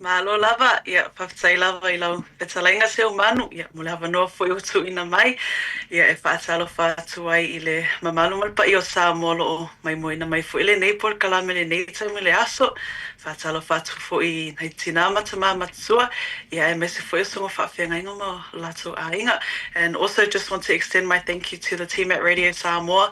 Malo lava, whawhatai lava I lau petalainga seo manu, mule hawa noa fwoi utu ina mai, e whaatalo whaatu ai I le mamalu malpa I o Samoa o mai moina mai fwoi le nei por kalame le nei taume le aso, whaatalo whaatu fwoi nei tina matama matua, e mese fwoi songo whaawhenga inga ma lato a inga. And also just want to extend my thank you to the team at Radio Samoa,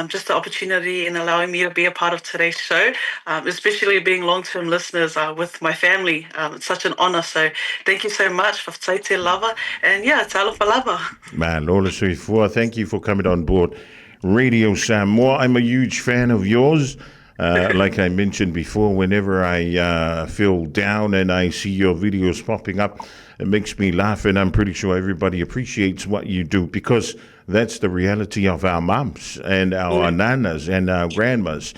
just the opportunity in allowing me to be a part of today's show, especially being long-term listeners with my family. It's such an honor. So thank you so much for Taite Lava. And talofa lava. Man, Lola Suifua, thank you for coming on board Radio Samoa. I'm a huge fan of yours. Like I mentioned before, whenever I feel down and I see your videos popping up, it makes me laugh, and I'm pretty sure everybody appreciates what you do because that's the reality of our mums and our nanas and our grandmas.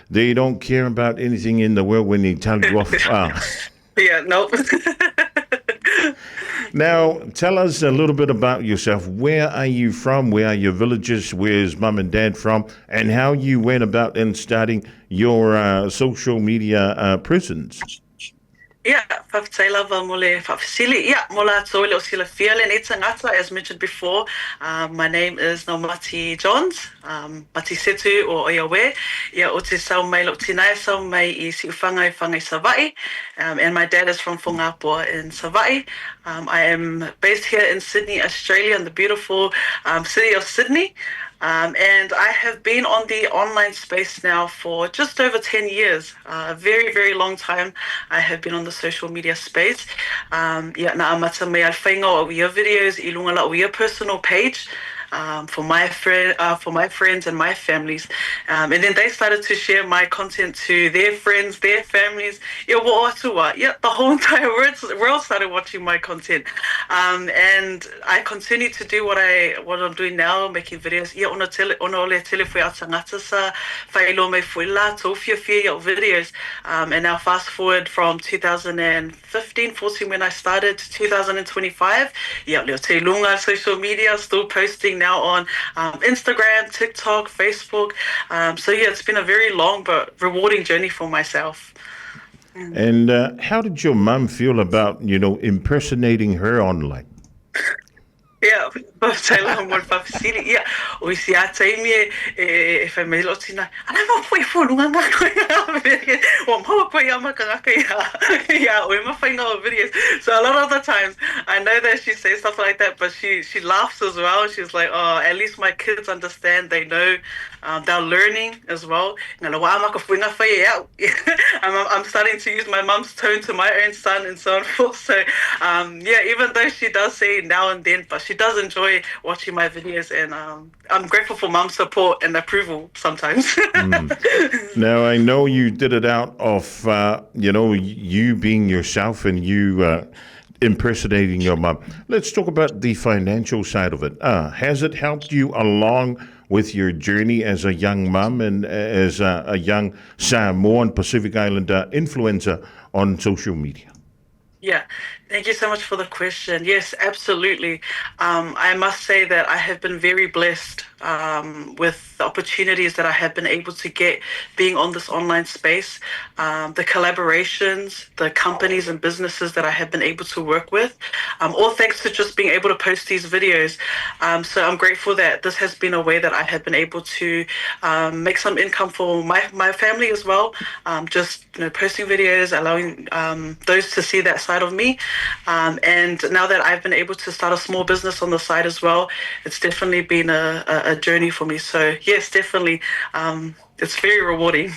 They don't care about anything in the world when they tell you off. Nope. Now, tell us a little bit about yourself. Where are you from? Where are your villages? Where's mum and dad from? And how you went about in starting your social media presence. Whawhatai lava mole whawhisili. Mola tōle o sila whiale nei tangata, as mentioned before. My name is Naumati Johns, Mati Setu o Aoauli. O te sau mai lo tinai sau mai I siuwhangai whangai Sava'i. And my dad is from Fofogamua in Sava'i. I am based here in Sydney, Australia, in the beautiful city of Sydney. And I have been on the online space now for just over 10 years. A very, very long time I have been on the social media space. Na amata me al whainga o ia videos I lunga la o ia personal page. For my friends and my families, and then they started to share my content to their friends, their families. The whole entire world started watching my content, and I continue to do what I'm doing now, making videos. Ona ole tele fui atangata sa whailo me fui la tofia videos, and now fast forward from 2015, 14 when I started to 2025. Leo te lunga social media, still posting now on Instagram, TikTok, Facebook. It's been a very long but rewarding journey for myself. And how did your mum feel about, impersonating her online? Taila mo whawhisiri. O si a taimi e whamelo tina. Ana mo pui whonunga ngako ia. O maua pui amaka ngaka ia. O e mawhainga o videos. So a lot of the times, I know that she says stuff like that, but she laughs as well. She's like, oh, at least my kids understand. They know. They're learning as well. I'm starting to use my mum's tone to my own son and so on forth. So, even though she does say now and then, but she does enjoy watching my videos, and I'm grateful for mum's support and approval sometimes. Now, I know you did it out of, you being yourself and you impersonating your mum. Let's talk about the financial side of it. Has it helped you along with your journey as a young mum and as a young Samoan Pacific Islander influencer on social media? Thank you so much for the question. Yes, absolutely. I must say that I have been very blessed with the opportunities that I have been able to get being on this online space, the collaborations, the companies and businesses that I have been able to work with, all thanks to just being able to post these videos. So I'm grateful that this has been a way that I have been able to make some income for my family as well, just posting videos, allowing those to see that side of me. And now that I've been able to start a small business on the side as well, it's definitely been a journey for me. So yes, definitely, it's very rewarding.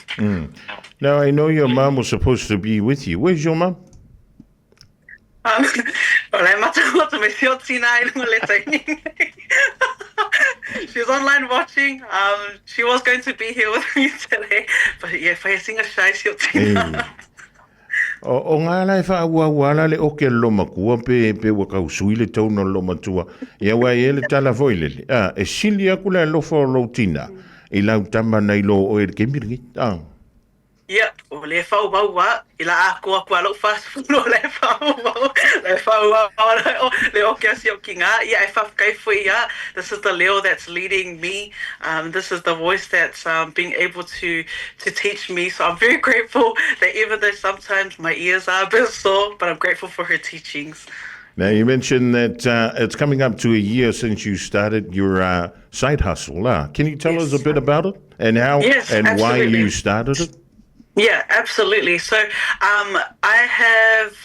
Now, I know your mom was supposed to be with you. Where's your mom? She's online watching. She was going to be here with me today, but facing a shy O ngā lai whaua le o ke loma kua pe waka usui le tau no loma tua. Ia wai e le tala foi lele. E sili aku le lofo lo tina. I lau tama nei lo o e ke miringi. Yep, o le whau wau wa, I la a kua kua lau fast food o le whau wau, le whau wau, le o kia si o ki ngā, ia e whawkai fui ia, this is the Leo that's leading me, this is the voice that's being able to teach me, so I'm very grateful that even though sometimes my ears are a bit sore, but I'm grateful for her teachings. Now, you mentioned that it's coming up to a year since you started your side hustle. Can you tell us a Yes. bit about it and how Yes, and why absolutely. you started it? Yeah, absolutely. So, I have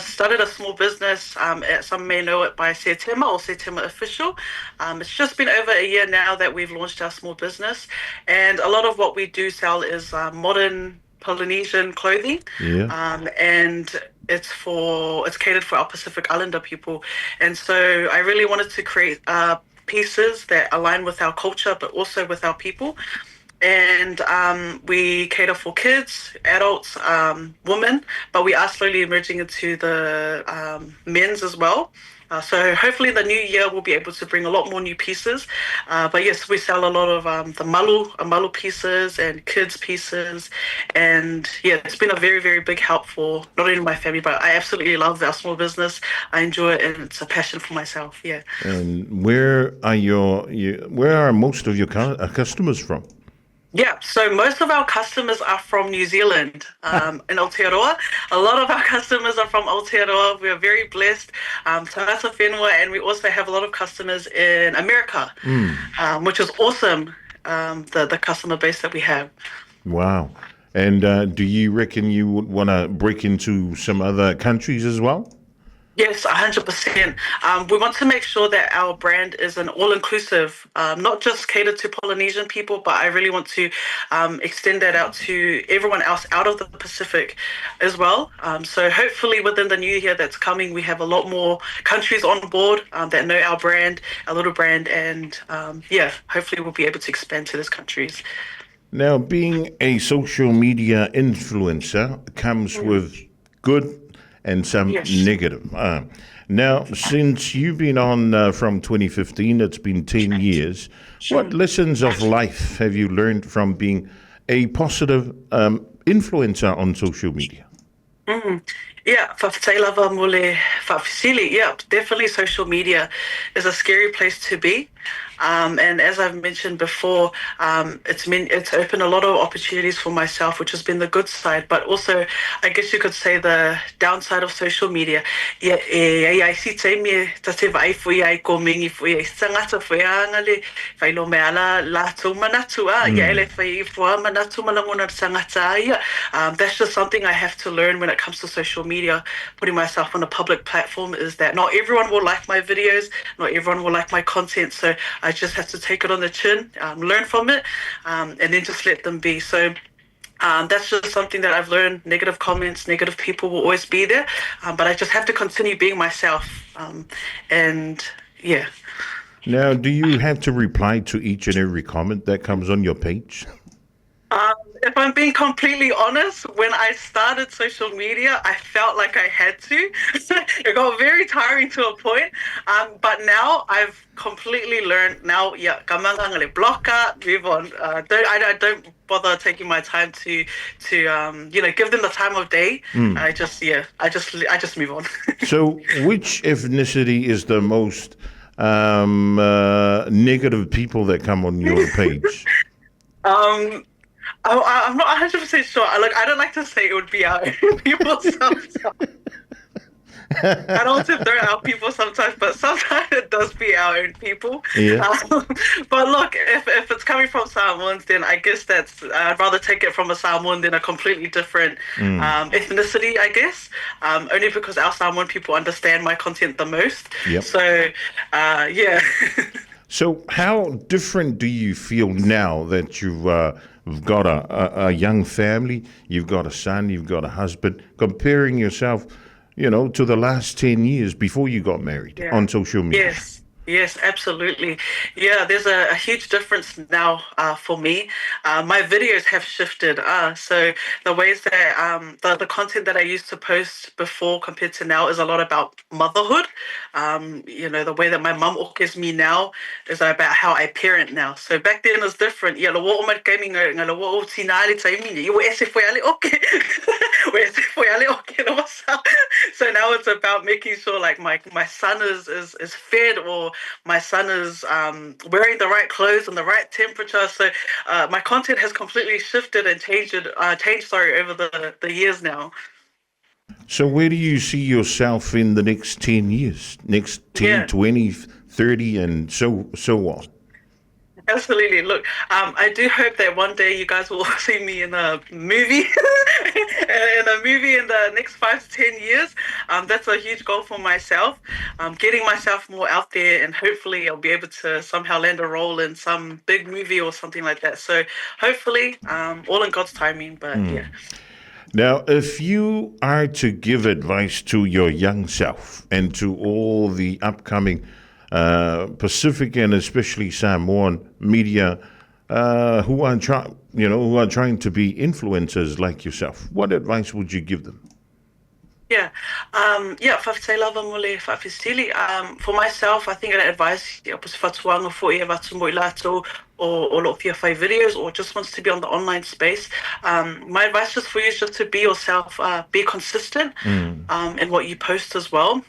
started a small business. Some may know it by Setema or Setema Official. It's just been over a year now that we've launched our small business, and a lot of what we do sell is modern Polynesian clothing, Yeah. and it's catered for our Pacific Islander people, and so I really wanted to create pieces that align with our culture, but also with our people. And we cater for kids, adults, women, but we are slowly emerging into the men's as well. So hopefully the new year we'll be able to bring a lot more new pieces. But yes, we sell a lot of the malu pieces and kids pieces. And yeah, it's been a very, very big help for not only my family, but I absolutely love our small business. I enjoy it and it's a passion for myself. Yeah. And where are most of your customers from? Yeah, so most of our customers are from New Zealand, in Aotearoa. A lot of our customers are from Aotearoa. We are very blessed, tangata whenua, and we also have a lot of customers in America, which is awesome, the customer base that we have. Wow. And do you reckon you would want to break into some other countries as well? Yes, 100%. We want to make sure that our brand is an all-inclusive, not just catered to Polynesian people, but I really want to extend that out to everyone else out of the Pacific as well. So hopefully within the new year that's coming, we have a lot more countries on board that know our brand, our little brand, and yeah, hopefully we'll be able to expand to those countries. Now, being a social media influencer comes with good and some Yes. negative. Now, since you've been on from 2015, it's been 10 years. What lessons of life have you learned from being a positive influencer on social media? Yeah, whawhatailava mo le whawhisili. Yeah, definitely social media is a scary place to be. And as I've mentioned before, it's opened a lot of opportunities for myself, which has been the good side, but also I guess you could say the downside of social media. Yeah, I see te me ta te vai fui ai ko mingi fui ai tangata fui anga le fai lo me ala la tu manatu ya ele fai fua manatu malangona tangata ia. That's just something I have to learn when it comes to social media. Putting myself on a public platform is that not everyone will like my videos, not everyone will like my content, so I just have to take it on the chin, learn from it, and then just let them be. So that's just something that I've learned. Negative comments, negative people will always be there, but I just have to continue being myself. And yeah. Now, do you have to reply to each and every comment that comes on your page? If I'm being completely honest, when I started social media, I felt like I had to. It got very tiring to a point. But now I've completely learned. Now, yeah, kamangangale blocker, move on. I don't bother taking my time to give them the time of day. I just move on. So, which ethnicity is the most negative people that come on your page? I'm not 100% sure. I don't like to say it would be our own people sometimes. I don't want to throw out people sometimes, but sometimes it does be our own people. Yeah. But look, if it's coming from Samoans, then I guess I'd rather take it from a Samoan than a completely different ethnicity, I guess. Only because our Samoan people understand my content the most. Yep. So, yeah. So, how different do you feel now that you've got a young family, you've got a son, you've got a husband, comparing yourself, to the last 10 years before you got married on social media? Yes. Yes, absolutely. Yeah, there's a huge difference now for me. My videos have shifted. So the ways that the content that I used to post before compared to now is a lot about motherhood. The way that my mum orches me now is about how I parent now. So back then it was different. Yeah, lo wo o mai gaming ngalo wo o tinali taimi you ese foi ale okay. Ese foi ale okay no wasa. So now it's about making sure like my son is fed or my son is wearing the right clothes and the right temperature. So my content has completely shifted and changed over the years now. So where do you see yourself in the next 10 years, next 10, Yeah. 20, 30, and so on? Absolutely. Look, I do hope that one day you guys will see me in a movie, in the next 5 to 10 years. That's a huge goal for myself. Getting myself more out there, and hopefully I'll be able to somehow land a role in some big movie or something like that. So hopefully, all in God's timing. But yeah. Now, if you are to give advice to your young self and to all the upcoming Pacific and especially Samoan media who are trying to be influencers like yourself, what advice would you give them? For myself, I think I'd advise or lot of five videos or just wants to be on the online space. My advice just for you is just to be yourself, be consistent in what you post as well,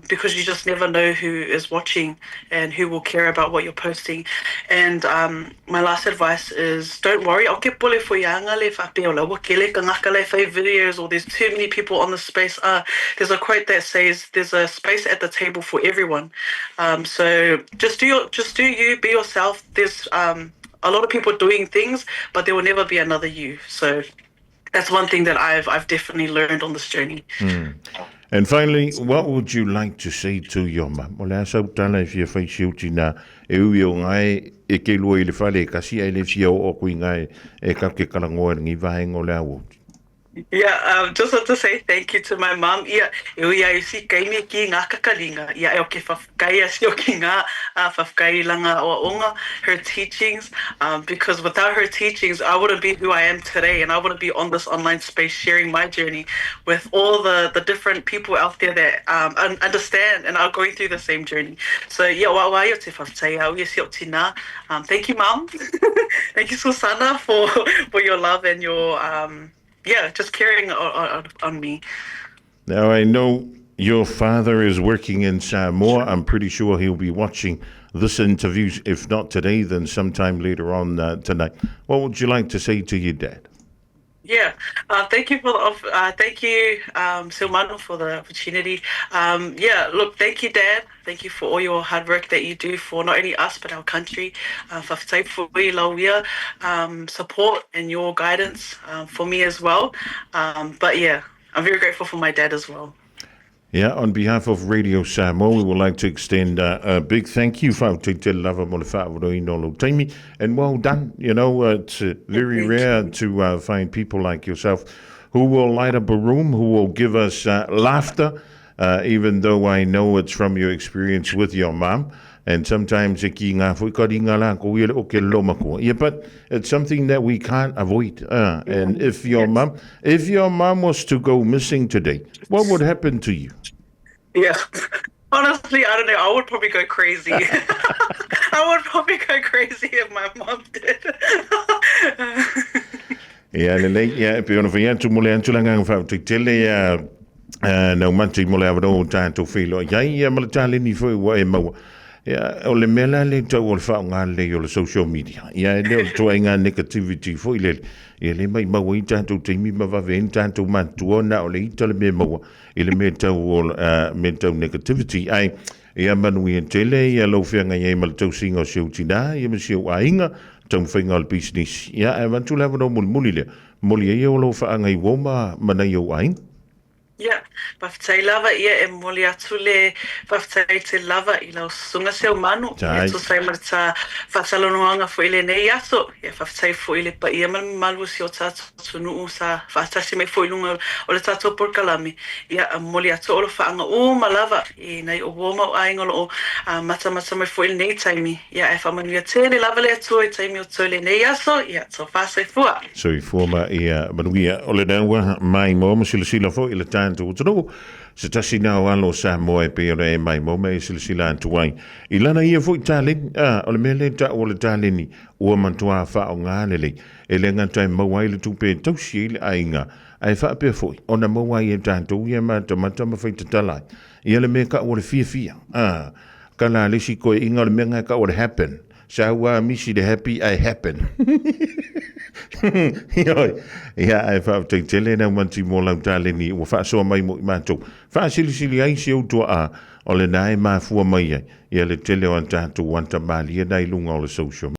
because you just never know who is watching and who will care about what you're posting. And my last advice is don't worry. Videos or there's too many people on the space. There's a quote that says there's a space at the table for everyone. So just do you, be yourself. There's a lot of people doing things, but there will never be another you. So that's one thing that I've definitely learned on this journey. And finally, what would you like to say to your mum? Ola sa utala if you face you tina e ui o ngai e ke lua i le whale kasi e le fia o kui ngai e ka ke kalangoa ngi vahenga o le awo. Yeah, just want to say thank you to my mom. Yeah, eu si kai me ki ngā kakalinga. Yeah, e o ke whafkai si o ki ngā whafkai langa o onga, her teachings. Because without her teachings, I wouldn't be who I am today, and I wouldn't be on this online space sharing my journey with all the different people out there that understand and are going through the same journey. So yeah, wa yo te whaftai au ye si o tina. Thank you, Mom. Thank you, Susana, for your love and your just caring on me. Now, I know your father is working in Samoa. I'm pretty sure he'll be watching this interview, if not today, then sometime later on tonight. What would you like to say to your dad? Yeah, thank you thank you, Silmano, for the opportunity. Look, thank you, Dad. Thank you for all your hard work that you do for not only us but our country. For support and your guidance for me as well. But yeah, I'm very grateful for my dad as well. Yeah, on behalf of Radio Samoa, we would like to extend a big thank you for Te Lava Taimi, and well done. You know, it's very rare to find people like yourself who will light up a room, who will give us laughter, even though I know it's from your experience with your mom. And sometimes but it's something that we can't avoid. And if your mom was to go missing today, what would happen to you? Yeah. Honestly, I don't know. I would probably go crazy. I would probably go crazy if my mom did. Pe ona fai atu mole antulanga ngā te tele Naumati mole avado tātou whilo. Iai malatale ni fwoi wa e maua. O le mela le tau o le whaonga le o le social media. Ia le o toa inga negativity fwoi le. Ia le mai maua I tātou teimi mawawe in tātou matua na o le ita le me maua. I le me tau negativity. Ai, ia manui en tele, ia lau whianga ia ma le tau singa o siu tina, ia ma siu a inga, tau whainga o le business. Ia, e vantu lewa no muli le. Muli ia o lau whaanga I woma mana I o a inga. Ia, whawhitai lava ia e moli atu le whawhitai te lava I lau sunga seu manu. Ia Tai. tu sai marita whatalonoanga fo ile nei aso. Ia whawhitai fo ile pa ia malu si o tātou tunu sa whaatasi mai fo ilunga o le tātou porkalami. Ia moli atu o lo whaanga lava I nei o woma o aingolo o mata mai fo ile nei taimi. Ia e whamanuia tēne lava le atu I taimi o tō le nei aso. Ia tō whasai fua. So I forma ia manuia o le naua mai mo sila fo I le tātou utano. Se tasi nā o alo Samoa e pe ora e mai mo me sila atu ai. I lana ia fo I tālen, o le mele ta o le tāleni ua mantua wha o ngā lele. E le ngatai mawai le tupe tausi le ainga. Ai wha pe foi, ona mawai e tātou ia mata mawhai te talai. Ia le me ka o le fia. Ka la lesi koe inga le menga ka o le happen. Sa ua misi le happy, I happen. Ia ai wha te tele na manti mo lau tāleni ua wha soa mai mo I mātou. Wha sili ai se utua o le nae mā fua mai ai. Ia le tele o an tātou wanta mali e nai lunga o le social.